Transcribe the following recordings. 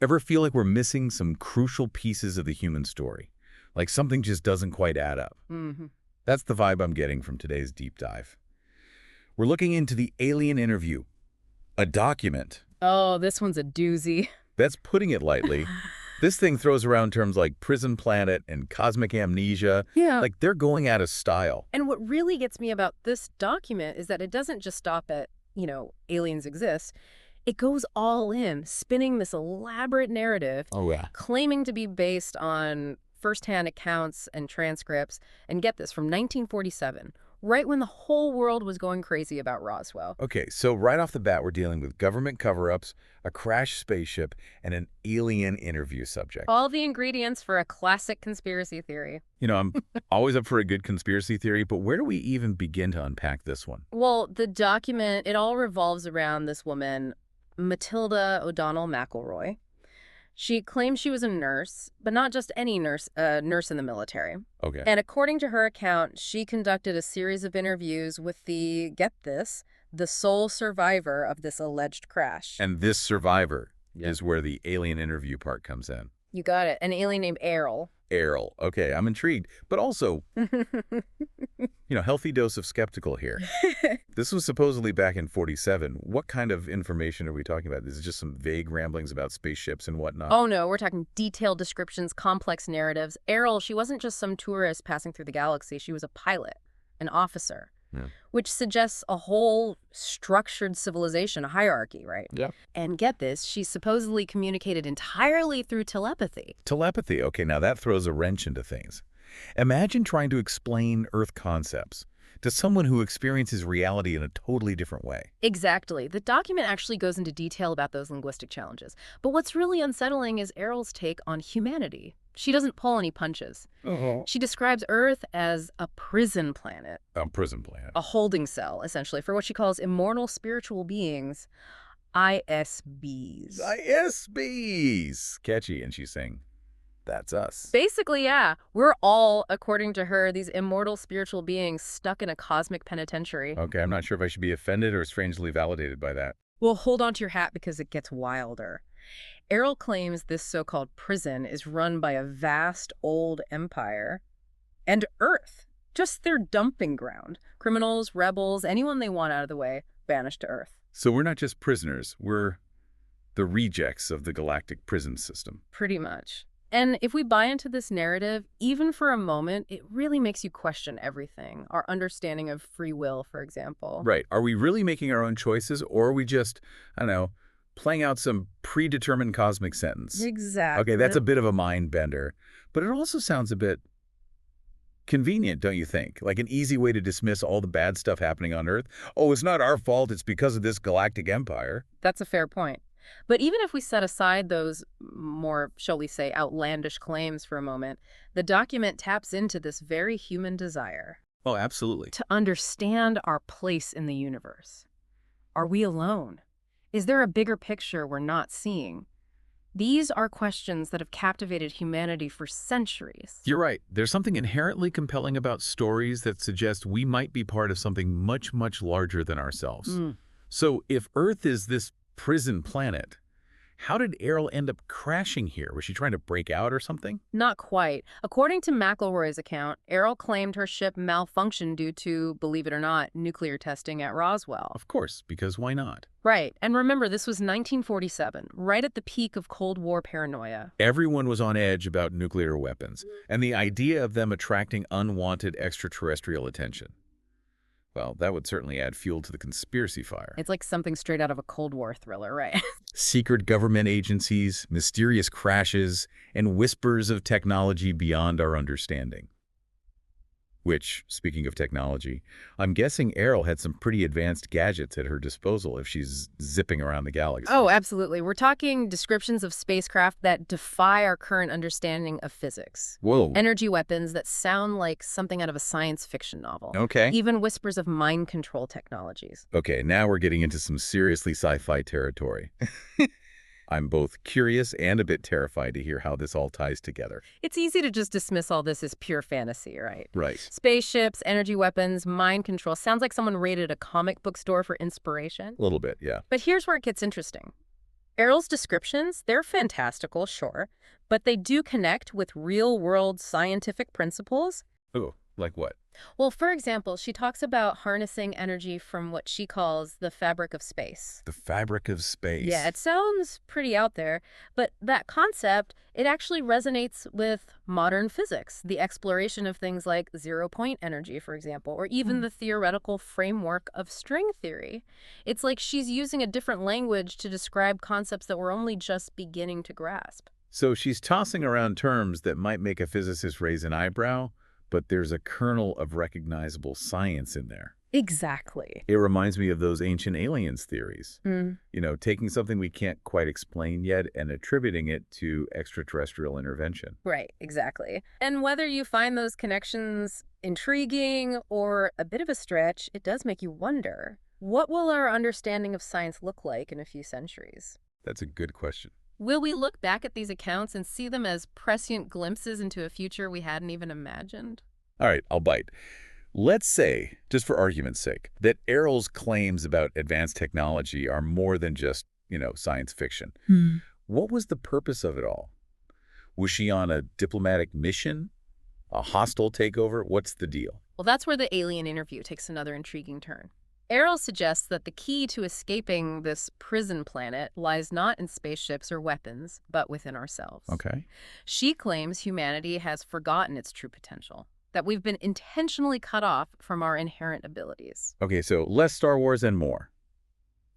Ever feel like we're missing some crucial pieces of the human story? Like something just doesn't quite add up? Hmm. That's the vibe I'm getting from today's deep dive. We're looking into the alien interview, a document. Oh, this one's a doozy. That's putting it lightly. This thing throws around terms like prison planet and cosmic amnesia. Yeah. Like they're going out of style. And what really gets me about this document is that it doesn't just stop at, aliens exist. It goes all in, spinning this elaborate narrative, Oh, yeah. claiming to be based on firsthand accounts and transcripts. And get this, from 1947, right when the whole world was going crazy about Roswell. Okay, so right off the bat, we're dealing with government cover-ups, a crashed spaceship, and an alien interview subject. All the ingredients for a classic conspiracy theory. I'm always up for a good conspiracy theory, but where do we even begin to unpack this one? Well, the document, it all revolves around this woman, Matilda O'Donnell McElroy. She claims she was a nurse, but not just any nurse, a nurse in the military. Okay. And according to her account, she conducted a series of interviews with get this, the sole survivor of this alleged crash. And this survivor Yeah. is where the alien interview part comes in. You got it. An alien named Errol. Errol. Okay, I'm intrigued, but also, healthy dose of skeptical here. This was supposedly back in 47. What kind of information are we talking about? Is it just some vague ramblings about spaceships and whatnot? Oh, no, we're talking detailed descriptions, complex narratives. Errol, she wasn't just some tourist passing through the galaxy. She was a pilot, an officer, Yeah. which suggests a whole structured civilization, a hierarchy, right? Yeah. And get this, she supposedly communicated entirely through telepathy. Telepathy. Okay, now that throws a wrench into things. Imagine trying to explain Earth concepts to someone who experiences reality in a totally different way. Exactly. The document actually goes into detail about those linguistic challenges. But what's really unsettling is Errol's take on humanity. She doesn't pull any punches. She describes Earth as a prison planet, Prison planet. a holding cell, essentially, for what she calls immortal spiritual beings, ISBs. ISBs. Catchy, and she's saying, that's us. Basically, yeah. We're all, according to her, these immortal spiritual beings stuck in a cosmic penitentiary. Okay, I'm not sure if I should be offended or strangely validated by that. Well, hold on to your hat because it gets wilder. Errol claims this so-called prison is run by a vast old empire and Earth, just their dumping ground. Criminals, rebels, anyone they want out of the way, banished to Earth. So we're not just prisoners, we're the rejects of the galactic prison system. Pretty much. And if we buy into this narrative, even for a moment, it really makes you question everything. Our understanding of free will, for example. Right. Are we really making our own choices, or are we just, I don't know, playing out some predetermined cosmic sentence? Exactly. Okay, that's a bit of a mind bender, but it also sounds a bit convenient, don't you think? Like an easy way to dismiss all the bad stuff happening on Earth. Oh, it's not our fault, it's because of this galactic empire. That's a fair point. But even if we set aside those more, shall we say, outlandish claims for a moment, the document taps into this very human desire Oh, absolutely. to understand our place in the universe. Are we alone? Is there a bigger picture we're not seeing? These are questions that have captivated humanity for centuries. You're right. There's something inherently compelling about stories that suggest we might be part of something much, much larger than ourselves. So if Earth is this prison planet, how did Errol end up crashing here? Was she trying to break out or something? Not quite. According to McElroy's account, Errol claimed her ship malfunctioned due to, believe it or not, nuclear testing at Roswell. Of course, because why not? Right. And remember, this was 1947, right at the peak of Cold War paranoia. Everyone was on edge about nuclear weapons and the idea of them attracting unwanted extraterrestrial attention. Well, that would certainly add fuel to the conspiracy fire. It's like something straight out of a Cold War thriller, right? Secret government agencies, mysterious crashes, and whispers of technology beyond our understanding. Which, speaking of technology, I'm guessing Errol had some pretty advanced gadgets at her disposal if she's zipping around the galaxy. Oh, absolutely. We're talking descriptions of spacecraft that defy our current understanding of physics. Whoa. Energy weapons that sound like something out of a science fiction novel. Okay. Even whispers of mind control technologies. Okay, now we're getting into some seriously sci-fi territory. I'm both curious and a bit terrified to hear how this all ties together. It's easy to just dismiss all this as pure fantasy, right? Right. Spaceships, energy weapons, mind control. Sounds like someone raided a comic book store for inspiration. A little bit, yeah. But here's where it gets interesting. Errol's descriptions, they're fantastical, sure, but they do connect with real-world scientific principles. Oh, like what? Well, for example, she talks about harnessing energy from what she calls the fabric of space. The fabric of Yeah, space. it sounds pretty out there, but that concept, it actually resonates with modern physics, the exploration of things like zero-point energy, for example, or even the theoretical framework of string theory. It's like she's using a different language to describe concepts that we're only just beginning to grasp. So she's tossing around terms that might make a physicist raise an eyebrow, but there's a kernel of recognizable science in there. Exactly. It reminds me of those ancient aliens theories. Mm. Taking something we can't quite explain yet and attributing it to extraterrestrial intervention. Right, exactly. And whether you find those connections intriguing or a bit of a stretch, it does make you wonder, what will our understanding of science look like in a few centuries? That's a good question. Will we look back at these accounts and see them as prescient glimpses into a future we hadn't even imagined? All right, I'll bite. Let's say, just for argument's sake, that Errol's claims about advanced technology are more than just, science fiction. What was the purpose of it all? Was she on a diplomatic mission? A hostile takeover? What's the deal? Well, that's where the alien interview takes another intriguing turn. Errol suggests that the key to escaping this prison planet lies not in spaceships or weapons, but within ourselves. Okay. She claims humanity has forgotten its true potential, that we've been intentionally cut off from our inherent abilities. Okay, so less Star Wars and more.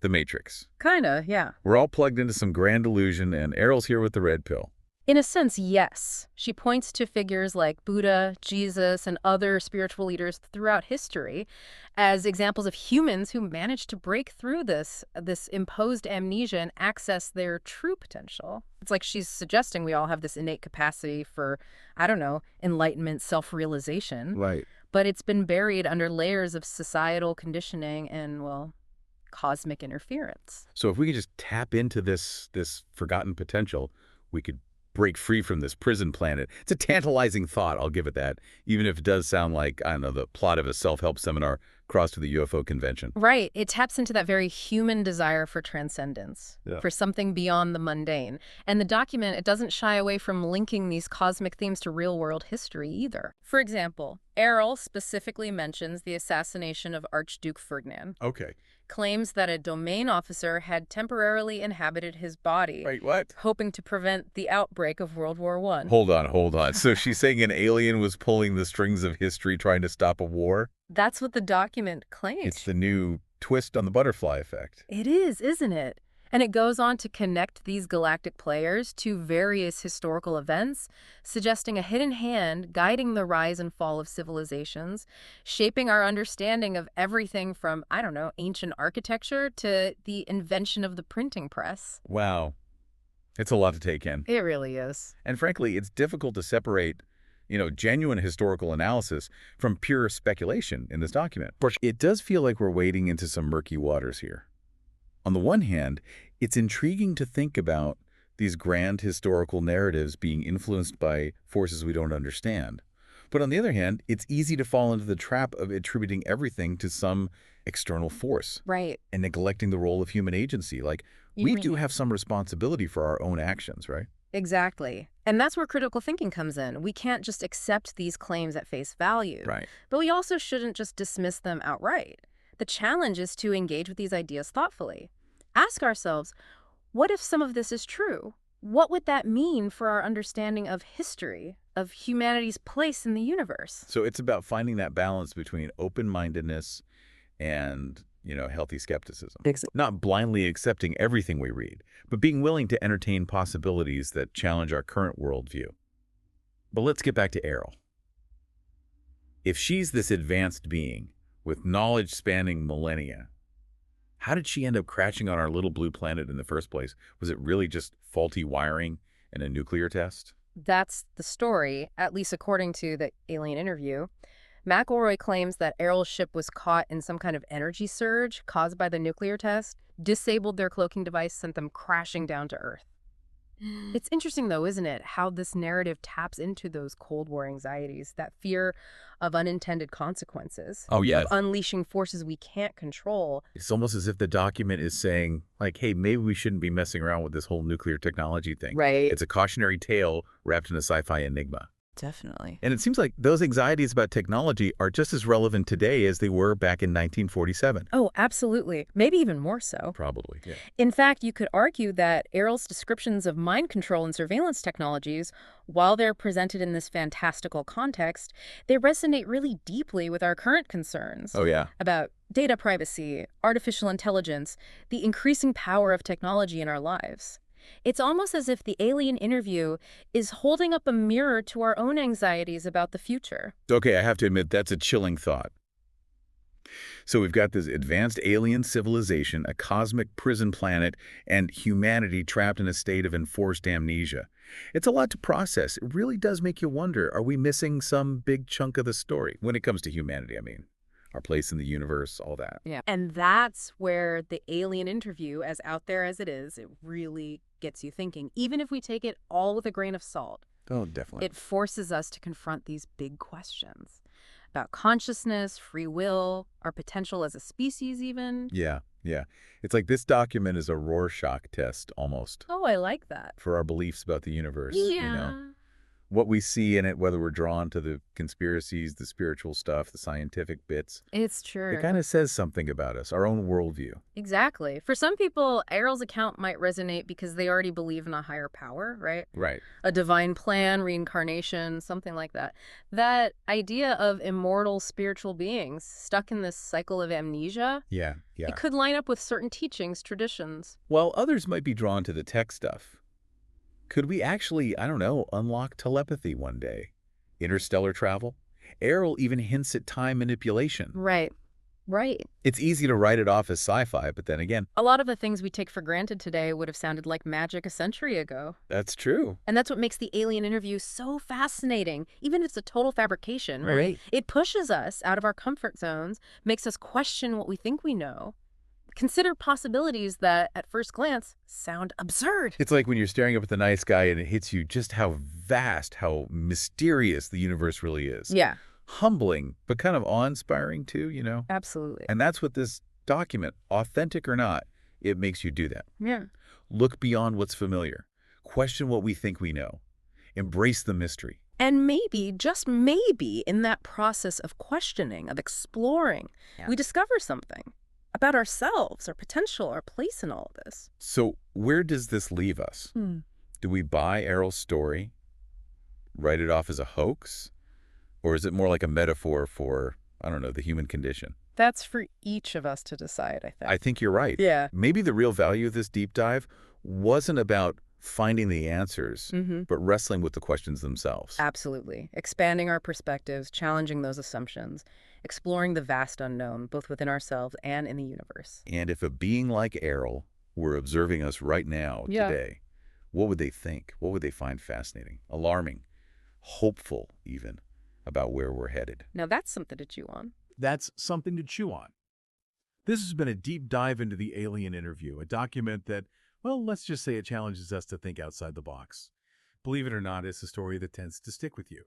The Matrix. Kinda, yeah. We're all plugged into some grand illusion, and Errol's here with the red pill. In a sense, yes. She points to figures like Buddha, Jesus, and other spiritual leaders throughout history as examples of humans who managed to break through this imposed amnesia and access their true potential. It's like she's suggesting we all have this innate capacity for, I don't know, enlightenment, self-realization. Right. But it's been buried under layers of societal conditioning and, well, cosmic interference. So if we could just tap into this forgotten potential, we could break free from this prison planet. It's a tantalizing thought, I'll give it that, even if it does sound like, I don't know, the plot of a self-help seminar crossed to the UFO convention. Right. It taps into that very human desire for transcendence, for something beyond the mundane. And the document, it doesn't shy away from linking these cosmic themes to real-world history either. For example, Errol specifically mentions the assassination of Archduke Ferdinand. Okay. Claims that a domain officer had temporarily inhabited his body, Wait, what? hoping to prevent the outbreak of World War I. Hold on. So she's saying an alien was pulling the strings of history trying to stop a war? That's what the document claims. It's the new twist on the butterfly effect. It is, isn't it? And it goes on to connect these galactic players to various historical events, suggesting a hidden hand guiding the rise and fall of civilizations, shaping our understanding of everything from, I don't know, ancient architecture to the invention of the printing press. Wow. It's a lot to take in. It really is. And frankly, it's difficult to separate, genuine historical analysis from pure speculation in this document. It does feel like we're wading into some murky waters here. On the one hand, it's intriguing to think about these grand historical narratives being influenced by forces we don't understand. But on the other hand, it's easy to fall into the trap of attributing everything to some external force. Right. And neglecting the role of human agency. Like, we do have some responsibility for our own actions, right? Exactly. And that's where critical thinking comes in. We can't just accept these claims at face value. Right. But we also shouldn't just dismiss them outright. The challenge is to engage with these ideas thoughtfully. Ask ourselves, what if some of this is true? What would that mean for our understanding of history, of humanity's place in the universe? So it's about finding that balance between open-mindedness and, healthy skepticism. Not blindly accepting everything we read, but being willing to entertain possibilities that challenge our current worldview. But let's get back to Errol. If she's this advanced being with knowledge spanning millennia, how did she end up crashing on our little blue planet in the first place? Was it really just faulty wiring and a nuclear test? That's the story, at least according to the alien interview. McElroy claims that Errol's ship was caught in some kind of energy surge caused by the nuclear test, disabled their cloaking device, sent them crashing down to Earth. It's interesting, though, isn't it, how this narrative taps into those Cold War anxieties, that fear of unintended consequences, Oh, yeah. of unleashing forces we can't control. It's almost as if the document is saying, like, hey, maybe we shouldn't be messing around with this whole nuclear technology thing. Right. It's a cautionary tale wrapped in a sci-fi enigma. Definitely. And it seems like those anxieties about technology are just as relevant today as they were back in 1947. Oh, absolutely. Maybe even more so. Probably, yeah. In fact, you could argue that Errol's descriptions of mind control and surveillance technologies, while they're presented in this fantastical context, they resonate really deeply with our current concerns Oh, yeah. about data privacy, artificial intelligence, the increasing power of technology in our lives. It's almost as if the alien interview is holding up a mirror to our own anxieties about the future. Okay, I have to admit, that's a chilling thought. So we've got this advanced alien civilization, a cosmic prison planet, and humanity trapped in a state of enforced amnesia. It's a lot to process. It really does make you wonder, are we missing some big chunk of the story when it comes to humanity, I mean? Our place in the universe, all that. Yeah. And that's where the alien interview, as out there as it really gets you thinking, even if we take it all with a grain of salt. Oh, definitely. It forces us to confront these big questions about consciousness, free will, our potential as a species even. Yeah, yeah. It's like this document is a Rorschach test, almost, Oh, I like that. for our beliefs about the universe, Yeah. What we see in it, whether we're drawn to the conspiracies, the spiritual stuff, the scientific bits, It's true. it kind of says something about us, our own worldview. Exactly. For some people, Errol's account might resonate because they already believe in a higher power, right? Right. A divine plan, reincarnation, something like that. That idea of immortal spiritual beings stuck in this cycle of amnesia, Yeah, yeah. it could line up with certain teachings, traditions. While others might be drawn to the tech stuff, could we actually, I don't know, unlock telepathy one day? Interstellar travel? Errol even hints at time manipulation. Right. Right. It's easy to write it off as sci-fi, but then again, A lot of the things we take for granted today would have sounded like magic a century ago. that's true. And that's what makes the alien interview so fascinating, even if it's a total fabrication. Right. It pushes us out of our comfort zones, makes us question what we think we know, consider possibilities that, at first glance, sound absurd. It's like when you're staring up at the night sky and it hits you just how vast, how mysterious the universe really is. Yeah, Humbling, but kind of awe-inspiring too. absolutely. And that's what this document, authentic or not, it makes you do that. Yeah. Look beyond what's familiar. Question what we think we know. Embrace the mystery. And maybe, just maybe, in that process of questioning, of exploring, we discover something about ourselves, our potential, our place in all of this. So where does this leave us? Do we buy Errol's story? Write it off as a hoax? Or is it more like a metaphor for, I don't know, the human condition? That's for each of us to decide, I think. I think you're right. Yeah. Maybe the real value of this deep dive wasn't about finding the answers, but wrestling with the questions themselves. Absolutely. Expanding our perspectives, challenging those assumptions, exploring the vast unknown, both within ourselves and in the universe. And if a being like Errol were observing us right now, Yeah. today, what would they think? What would they find fascinating, alarming, hopeful even, about where we're headed? Now that's something to chew on. That's something to chew on. This has been a deep dive into the alien interview, a document that, well, let's just say it challenges us to think outside the box. Believe it or not, it's a story that tends to stick with you.